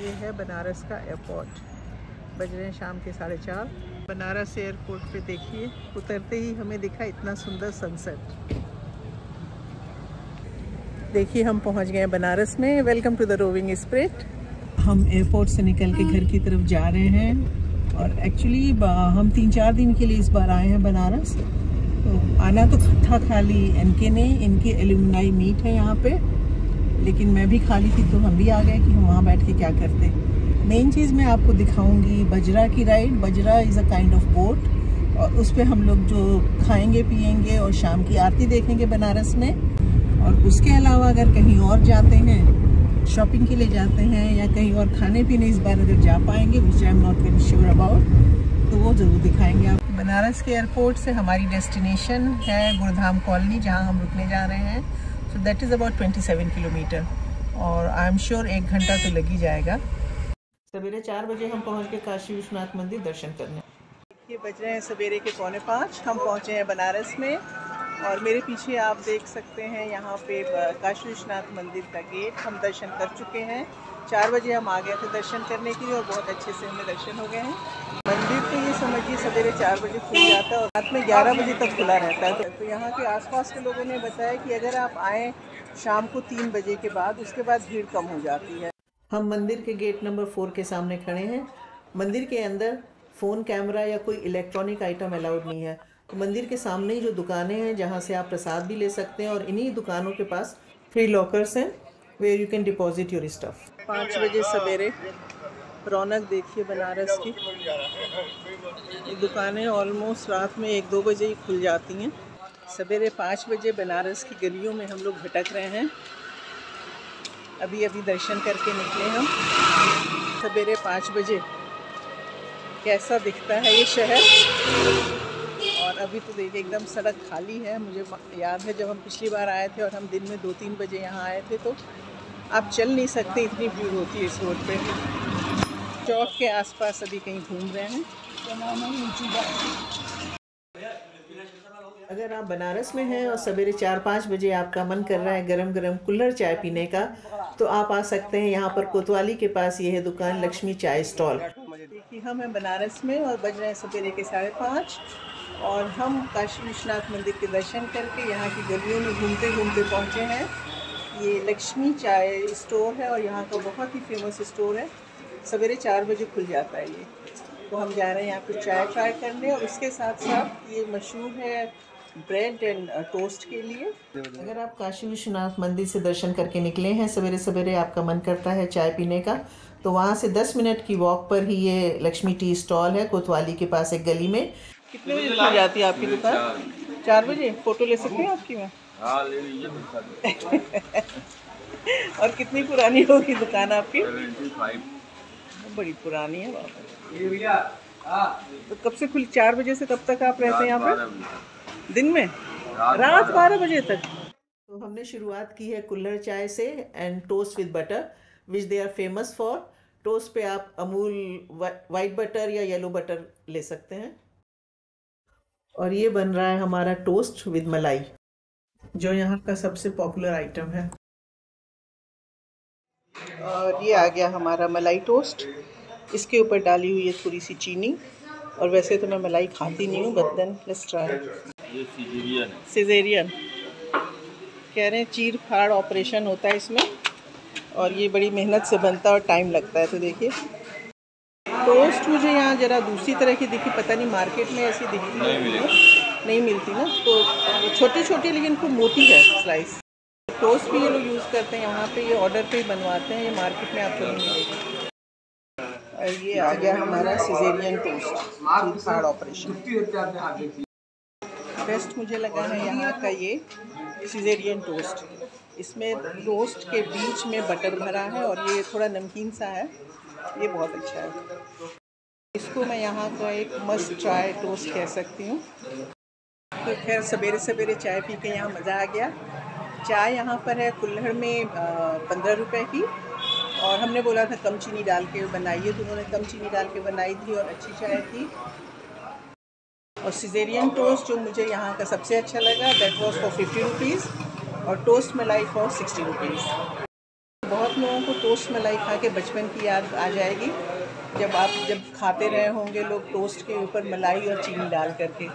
ये है बनारस का एयरपोर्ट। बज रहे हैं शाम के 4:30। बनारस एयरपोर्ट पे देखिए, उतरते ही हमें दिखा इतना सुंदर सनसेट। देखिए हम पहुंच गए हैं बनारस में। Welcome to the roving spirit. हम एयरपोर्ट से निकल के घर की तरफ जा रहे हैं और एक्चुअली हम 3-4 दिन के लिए इस बार आए हैं बनारस। तो आना तो था खाली इनके ने, इनके एलुमनाई मीट है यहाँ पे, लेकिन मैं भी खाली थी तो हम भी आ गए कि हम वहाँ बैठ के क्या करते। मेन चीज़ मैं आपको दिखाऊंगी बजरा की राइड। बजरा is a kind of boat और उस पर हम लोग जो खाएंगे पिएंगे और शाम की आरती देखेंगे बनारस में। और उसके अलावा अगर कहीं और जाते हैं, शॉपिंग के लिए जाते हैं या कहीं और खाने पीने इस बार अगर जा पाएंगे, which I am not very sure about, तो वो ज़रूर दिखाएंगे आप। बनारस के एयरपोर्ट से हमारी डेस्टिनेशन है गुरुधाम कॉलोनी, जहाँ हम रुकने जा रहे हैं। So that is about 27 kilometre और आई एम श्योर 1 घंटा तो लग ही जाएगा। सवेरे 4 बजे हम पहुँच गए काशी विश्वनाथ मंदिर दर्शन करने। ये बज रहे हैं सवेरे के 4:45। हम पहुँचे हैं बनारस में और मेरे पीछे आप देख सकते हैं यहाँ पे काशी विश्वनाथ मंदिर का गेट। हम दर्शन कर चुके हैं। 4 बजे हम आ गए थे दर्शन करने के लिए और बहुत अच्छे से हमें दर्शन हो गए हैं। मंदिर तो ये समझिए सवेरे 4 बजे खुल जाता है और रात में 11 बजे तक खुला रहता है। तो यहाँ के आसपास के लोगों ने बताया कि अगर आप आएँ शाम को 3 बजे के बाद, उसके बाद भीड़ कम हो जाती है। हम मंदिर के गेट नंबर 4 के सामने खड़े हैं। मंदिर के अंदर फ़ोन, कैमरा या कोई इलेक्ट्रॉनिक आइटम अलाउड नहीं है। तो मंदिर के सामने ही जो दुकानें हैं जहाँ से आप प्रसाद भी ले सकते हैं और इन्हीं दुकानों के पास फ्री लॉकर्स हैं where you can deposit your stuff. 5 बजे सवेरे रौनक देखिए बनारस की। ये दुकानें ऑलमोस्ट रात में 1-2 बजे ही खुल जाती हैं। सवेरे 5 बजे बनारस की गलियों में हम लोग भटक रहे हैं। अभी दर्शन करके निकले हम। सवेरे 5 बजे कैसा दिखता है ये शहर। और अभी तो देखिए एकदम सड़क खाली है। मुझे याद है जब हम पिछली बार आए थे और हम दिन में 2-3 बजे यहाँ आए थे तो आप चल नहीं सकते, इतनी भीड़ होती है इस रोड पे। चौक के आसपास अभी कहीं घूम रहे हैं। अगर आप बनारस में हैं और सवेरे 4-5 बजे आपका मन कर रहा है गरम गरम कुल्हड़ चाय पीने का, तो आप आ सकते हैं। यहाँ पर कोतवाली के पास ये है दुकान लक्ष्मी चाय स्टॉल। देखिए हम हैं बनारस में और बज रहे हैं सवेरे के 5:30 और हम काशी विश्वनाथ मंदिर के दर्शन करके यहाँ की गलियों में घूमते घूमते पहुँचे हैं। ये लक्ष्मी चाय स्टोर है और यहाँ का बहुत ही फेमस स्टोर है। सवेरे 4 बजे खुल जाता है ये। तो हम जा रहे हैं यहाँ पे चाय ट्राई करने और उसके साथ साथ ये मशहूर है ब्रेड एंड टोस्ट के लिए। अगर आप काशी विश्वनाथ मंदिर से दर्शन करके निकले हैं सवेरे सवेरे, आपका मन करता है चाय पीने का, तो वहाँ से 10 मिनट की वॉक पर ही ये लक्ष्मी टी स्टॉल है कोतवाली के पास एक गली में। कितने बजे खुल जाती है आपकी दुकान? 4 बजे। फ़ोटो ले सकते हैं आपकी मैं? हाँ ले लीजिए। और कितनी पुरानी होगी दुकान आपकी? 75। बड़ी पुरानी है बाबा। तो कब से खुली? 4 बजे से कब तक आप रहते हैं यहाँ पे? दिन में? रात 12 बजे तक। तो हमने शुरुआत की है कुल्हड़ चाय से and toast with butter which they are famous for. Toast पे आप Amul white butter or yellow butter ले सकते हैं। और ये बन रहा है हमारा टोस्ट विद मलाई, जो यहाँ का सबसे पॉपुलर आइटम है। और ये आ गया हमारा मलाई टोस्ट। इसके ऊपर डाली हुई है थोड़ी सी चीनी। और वैसे तो मैं मलाई खाती नहीं हूँ, बट देन लेट्स ट्राई। ये सिजेरियन कह रहे हैं, चीर फाड़ ऑपरेशन होता है इसमें और ये बड़ी मेहनत से बनता है और टाइम लगता है। तो देखिए टोस्ट मुझे यहाँ ज़रा दूसरी तरह की दिखी, पता नहीं मार्केट में ऐसी दिखती नहीं मिलती ना। तो छोटी छोटी लेकिन खूब मोटी है स्लाइस। टोस्ट भी ये लोग यूज़ करते हैं यहाँ पे, ये ऑर्डर पे ही बनवाते हैं, ये मार्केट में आपको नहीं मिलेगी। और ये आ गया हमारा सिजेरियन टोस्ट, चीर फाड़ ऑपरेशन। बेस्ट मुझे लगा है यहाँ का ये सिजेरियन टोस्ट। इसमें टोस्ट के बीच में बटर भरा है और ये थोड़ा नमकीन सा है, ये बहुत अच्छा है। इसको मैं यहाँ का एक मस्ट ट्राई टोस्ट कह सकती हूँ। तो खैर सवेरे सवेरे चाय पी के यहाँ मज़ा आ गया। चाय यहाँ पर है कुल्हड़ में 15 रुपए की और हमने बोला था कम चीनी डाल के बनाइए, तो उन्होंने कम चीनी डाल के बनाई थी और अच्छी चाय थी। और सिजेरियन टोस्ट जो मुझे यहाँ का सबसे अच्छा लगा, दैट वाज फॉर 50 रुपीज़ और टोस्ट मलाई फॉर 60 रुपीज़। बहुत लोगों को टोस्ट मलाई खा के बचपन की याद आ जाएगी, जब खाते रहे होंगे लोग टोस्ट के ऊपर मलाई और चीनी डाल करके।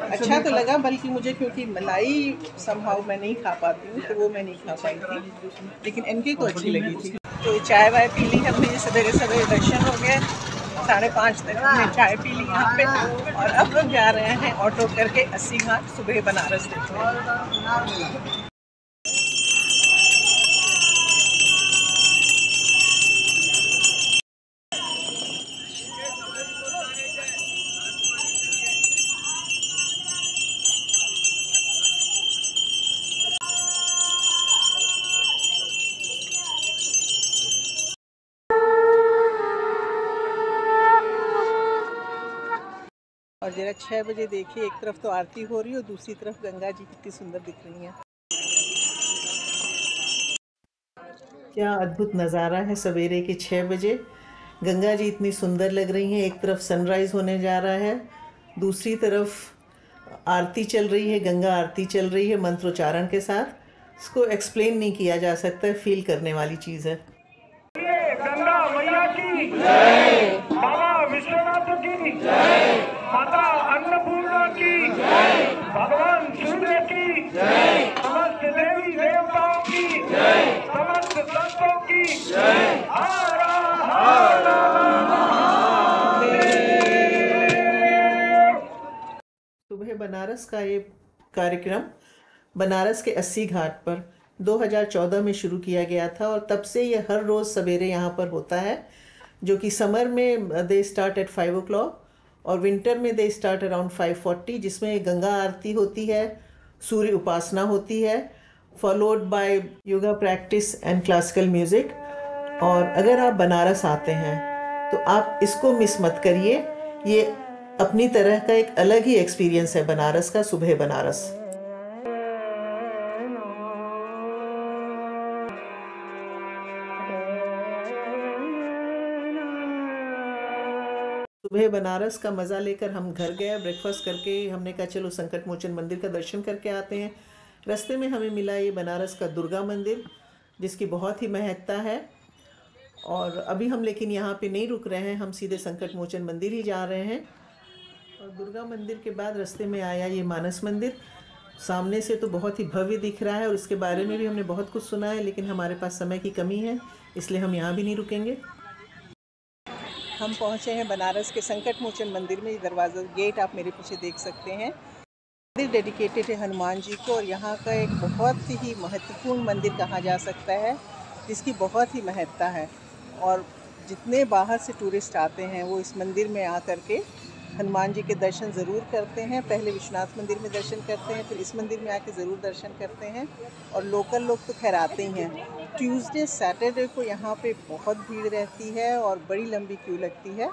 अच्छा तो लगा, बल्कि मुझे, क्योंकि मलाई समहाउ मैं नहीं खा पाती हूँ, तो वो मैं नहीं खा पाई थी, लेकिन इनकी तो अच्छी लगी थी। तो चाय वाय पी ली हमने, सवेरे सवेरे दर्शन हो गए, 5:30 तक हमने चाय पी ली यहाँ पे, और अब हम जा रहे हैं ऑटो करके 80 घाट सुबह बनारस देखने। और जरा 6 बजे देखिए, एक तरफ तो आरती हो रही है और दूसरी तरफ गंगा जी कितनी सुंदर दिख रही हैं। क्या अद्भुत नज़ारा है सवेरे के 6 बजे। गंगा जी इतनी सुंदर लग रही हैं, एक तरफ सनराइज़ होने जा रहा है, दूसरी तरफ आरती चल रही है, गंगा आरती चल रही है मंत्रोच्चारण के साथ। इसको एक्सप्लेन नहीं किया जा सकता, फील करने वाली चीज़ है। गंगा मैया की जय, बाबा विश्वनाथ की जय, माता अन्नपूर्णा की जय, भगवान सूर्य की जय, समस्त देवी देवताओं की जय, समस्त संतों की जय। सुबह बनारस का ये कार्यक्रम बनारस के 80 घाट पर 2014 में शुरू किया गया था, और तब से ये हर रोज़ सवेरे यहाँ पर होता है, जो कि समर में दे स्टार्ट एट 5 o'clock और विंटर में दे स्टार्ट अराउंड 5:40, जिसमें गंगा आरती होती है, सूर्य उपासना होती है, followed by yoga practice and classical music. और अगर आप बनारस आते हैं तो आप इसको मिस मत करिए, ये अपनी तरह का एक अलग ही एक्सपीरियंस है बनारस का, सुबह बनारस। सुबह बनारस का मज़ा लेकर हम घर गए, ब्रेकफास्ट करके हमने कहा चलो संकट मोचन मंदिर का दर्शन करके आते हैं। रास्ते में हमें मिला ये बनारस का दुर्गा मंदिर, जिसकी बहुत ही महत्ता है। और अभी हम लेकिन यहाँ पे नहीं रुक रहे हैं, हम सीधे संकट मोचन मंदिर ही जा रहे हैं। और दुर्गा मंदिर के बाद रास्ते में आया ये मानस मंदिर। सामने से तो बहुत ही भव्य दिख रहा है और इसके बारे में भी हमने बहुत कुछ सुना है, लेकिन हमारे पास समय की कमी है, इसलिए हम यहाँ भी नहीं रुकेंगे। हम पहुँचे हैं बनारस के संकट मोचन मंदिर में। ये दरवाज़ा गेट आप मेरे पीछे देख सकते हैं। मंदिर डेडिकेटेड है हनुमान जी को, और यहाँ का एक बहुत ही महत्वपूर्ण मंदिर कहा जा सकता है, जिसकी बहुत ही महत्ता है। और जितने बाहर से टूरिस्ट आते हैं वो इस मंदिर में आकर के हनुमान जी के दर्शन ज़रूर करते हैं। पहले विश्वनाथ मंदिर में दर्शन करते हैं, फिर इस मंदिर में आके ज़रूर दर्शन करते हैं। और लोकल लोग तो खैर आते ही हैं। ट्यूसडे सैटरडे को यहाँ पे बहुत भीड़ रहती है और बड़ी लंबी क्यू लगती है।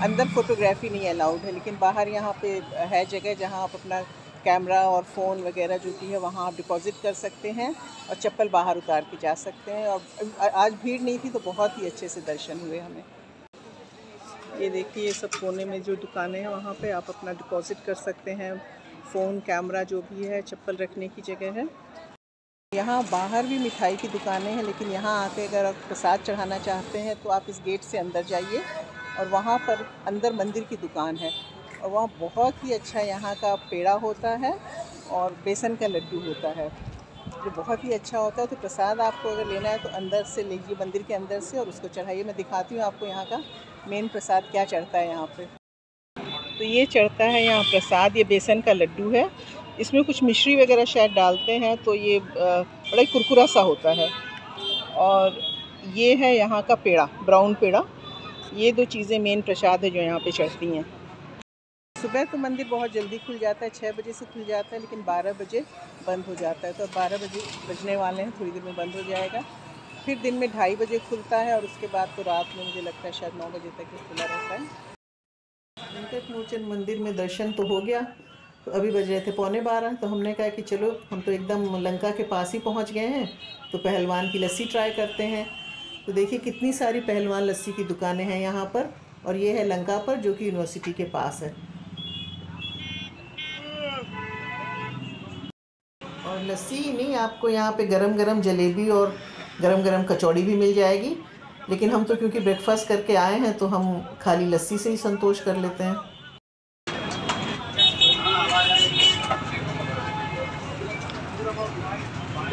अंदर फोटोग्राफी नहीं अलाउड है, लेकिन बाहर यहाँ पे है जगह जहाँ आप अपना कैमरा और फ़ोन वगैरह जो भी है वहाँ आप डिपॉज़िट कर सकते हैं और चप्पल बाहर उतार के जा सकते हैं। और आज भीड़ नहीं थी तो बहुत ही अच्छे से दर्शन हुए हमें। ये देखिए, ये सब कोने में जो दुकानें हैं वहाँ पे आप अपना डिपॉज़िट कर सकते हैं, फ़ोन कैमरा जो भी है, चप्पल रखने की जगह है। यहाँ बाहर भी मिठाई की दुकानें हैं, लेकिन यहाँ आके अगर आप प्रसाद चढ़ाना चाहते हैं तो आप इस गेट से अंदर जाइए, और वहाँ पर अंदर मंदिर की दुकान है, और वहाँ बहुत ही अच्छा यहाँ का पेड़ा होता है और बेसन का लड्डू होता है, जो बहुत ही अच्छा होता है। तो प्रसाद आपको अगर लेना है तो अंदर से लीजिए, मंदिर के अंदर से, और उसको चढ़ाइए। मैं दिखाती हूँ आपको यहाँ का मेन प्रसाद क्या चढ़ता है यहाँ पे। तो ये चढ़ता है यहाँ प्रसाद, ये बेसन का लड्डू है, इसमें कुछ मिश्री वगैरह शायद डालते हैं, तो ये बड़ा ही कुरकुरा सा होता है। और ये है यहाँ का पेड़ा, ब्राउन पेड़ा। ये दो चीज़ें मेन प्रसाद है जो यहाँ पे चढ़ती हैं। सुबह तो मंदिर बहुत जल्दी खुल जाता है, 6 बजे से खुल जाता है, लेकिन 12 बजे बंद हो जाता है। तो 12 बजे बजने वाले हैं, थोड़ी देर में बंद हो जाएगा। फिर दिन में 2:30 बजे खुलता है, और उसके बाद तो रात में मुझे लगता है शायद 9 बजे तक ही खुला रहता है। संकट मोचन मंदिर में दर्शन तो हो गया, तो अभी बज रहे थे 11:15, तो हमने कहा कि चलो हम तो एकदम लंका के पास ही पहुंच गए हैं, तो पहलवान की लस्सी ट्राई करते हैं। तो देखिए कितनी सारी पहलवान लस्सी की दुकानें हैं यहाँ पर, और ये है लंका पर, जो कि यूनिवर्सिटी के पास है। और लस्सी ही नहीं, आपको यहाँ पे गरम गरम जलेबी और गरम गरम कचौड़ी भी मिल जाएगी। लेकिन हम तो क्योंकि ब्रेकफास्ट करके आए हैं तो हम खाली लस्सी से ही संतोष कर लेते हैं।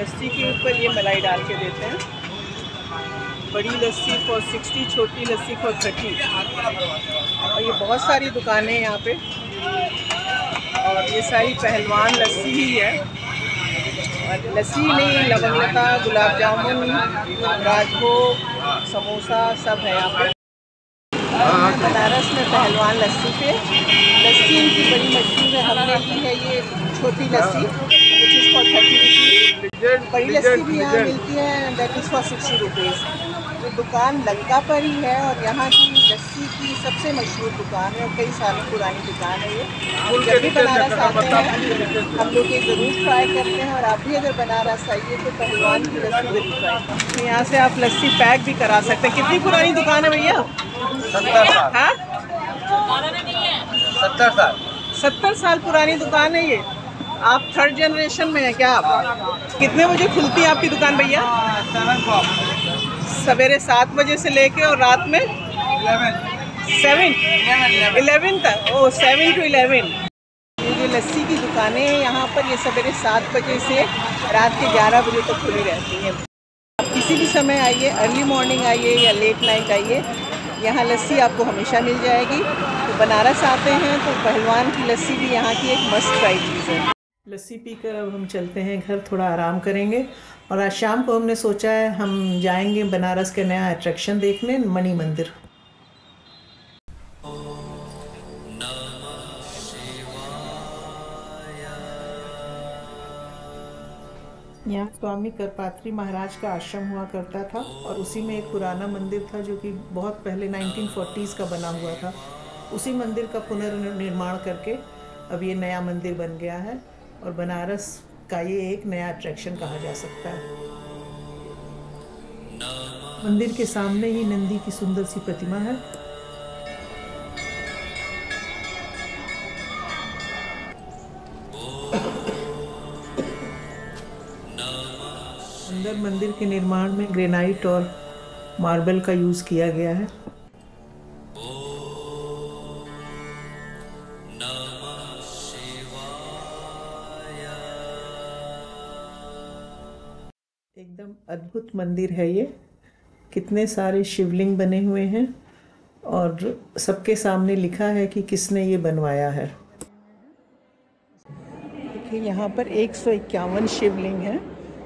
लस्सी के ऊपर ये मलाई डाल के देते हैं। बड़ी लस्सी फॉर 60, छोटी लस्सी फॉर 30। और ये बहुत सारी दुकानें हैं यहाँ पे, और ये सारी पहलवान लस्सी ही है। और लस्सी नहीं, लवंगलता, गुलाब जामुन, राजभोग, समोसा सब है यहाँ पे। बनारस में पहलवान लस्सी पे लस्सी इनकी बड़ी मशहूर है। हमने ली है ये छोटी लस्सी, विच इज़ फॉर 30 रुपीज़। बड़ी लस्सी भी यहाँ मिलती है, दैट इज़ फॉर 60 रुपीज़। तो दुकान लंका पर ही है और यहाँ की लस्सी की सबसे मशहूर दुकान है और कई सालों पुरानी दुकान है ये। जब भी बनारस आते हैं हम लोग ये ज़रूर ट्राई करते हैं, और आप भी अगर बनारस आइए तो पहलवान की लस्सी ज़रूर ट्राई करें। यहाँ से आप लस्सी पैक भी करा सकते हैं। कितनी पुरानी दुकान है भैया? 70 साल। हाँ, 70 साल। 70 साल पुरानी दुकान है ये। आप थर्ड जनरेशन में है क्या आप? कितने बजे खुलती है आपकी दुकान भैया? 7 सवेरे 7 बजे से लेके और रात में 11 तक। ओ 7 to 11। ये जो लस्सी की दुकानें हैं यहाँ पर, ये सवेरे 7 बजे से रात के 11 बजे तक खुली रहती हैं। आप किसी भी समय आइए, अर्ली मॉर्निंग आइए या लेट नाइट आइए, यहाँ लस्सी आपको हमेशा मिल जाएगी। तो बनारस आते हैं तो पहलवान की लस्सी भी यहाँ की एक मस्ट ट्राई चीज़ है। लस्सी पीकर अब हम चलते हैं घर, थोड़ा आराम करेंगे। और आज शाम को हमने सोचा है हम जाएंगे बनारस के नया अट्रैक्शन देखने, मणि मंदिर। यहाँ स्वामी करपात्री महाराज का आश्रम हुआ करता था और उसी में एक पुराना मंदिर था जो कि बहुत पहले 1940s का बना हुआ था। उसी मंदिर का पुनर्निर्माण करके अब ये नया मंदिर बन गया है और बनारस का ये एक नया अट्रैक्शन कहा जा सकता है। मंदिर के सामने ही नंदी की सुंदर सी प्रतिमा है। अंदर मंदिर के निर्माण में ग्रेनाइट और मार्बल का यूज़ किया गया है। एकदम अद्भुत मंदिर है ये। कितने सारे शिवलिंग बने हुए हैं और सबके सामने लिखा है कि किसने ये बनवाया है। देखिए यहाँ पर 151 शिवलिंग हैं।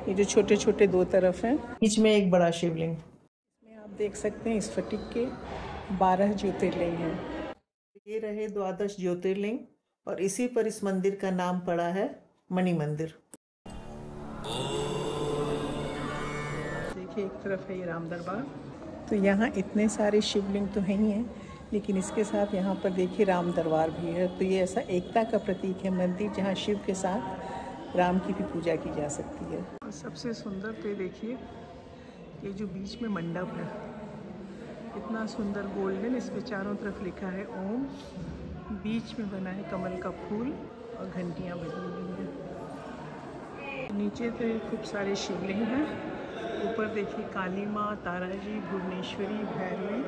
ये जो छोटे छोटे दो तरफ हैं, बीच में एक बड़ा शिवलिंग। इसमें आप देख सकते हैं इस स्फटिक के 12 ज्योतिर्लिंग हैं। ये रहे 12 ज्योतिर्लिंग और इसी पर इस मंदिर का नाम पड़ा है मणि मंदिर। देखिए एक तरफ है ये राम दरबार। तो यहाँ इतने सारे शिवलिंग तो हैं ही हैं, लेकिन इसके साथ यहाँ पर देखिए राम दरबार भी है। तो ये ऐसा एकता का प्रतीक है मंदिर, जहाँ शिव के साथ राम की भी पूजा की जा सकती है। और सबसे सुंदर तो ये देखिए, ये जो बीच में मंडप है, इतना सुंदर गोल्डन, इस पे चारों तरफ लिखा है ओम, बीच में बना है कमल का फूल और घंटियाँ बनी हुई हैं। नीचे तो खूब सारे शिवलिंग हैं। ऊपर देखिए काली माँ, ताराजी, भुवनेश्वरी, भैरवी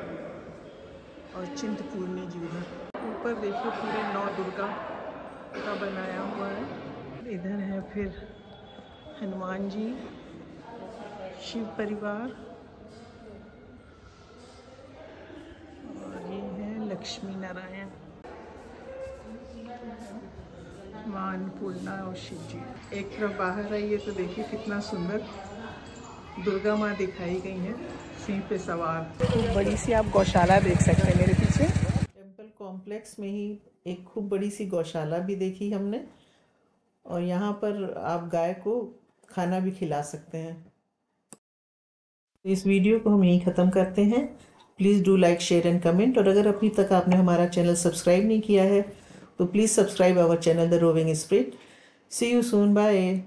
और चिंतपूर्णी जी उधर। ऊपर देखिए पूरे 9 दुर्गा का बनाया हुआ है। इधर है फिर हनुमान जी, शिव परिवार, और ये है लक्ष्मी नारायण, माँ अन्नपूर्णा और शिव जी। एक तरफ बाहर आइए तो देखिए कितना सुंदर दुर्गा माँ दिखाई गई हैं सिंह पे सवार। खूब बड़ी सी आप गौशाला देख सकते हैं मेरे पीछे। टेम्पल कॉम्प्लेक्स में ही एक खूब बड़ी सी गौशाला भी देखी हमने, और यहाँ पर आप गाय को खाना भी खिला सकते हैं। इस वीडियो को हम यहीं ख़त्म करते हैं। Please do like, share and comment. और अगर अभी तक आपने हमारा चैनल सब्सक्राइब नहीं किया है तो please subscribe our channel the roving spirit. See you soon, bye.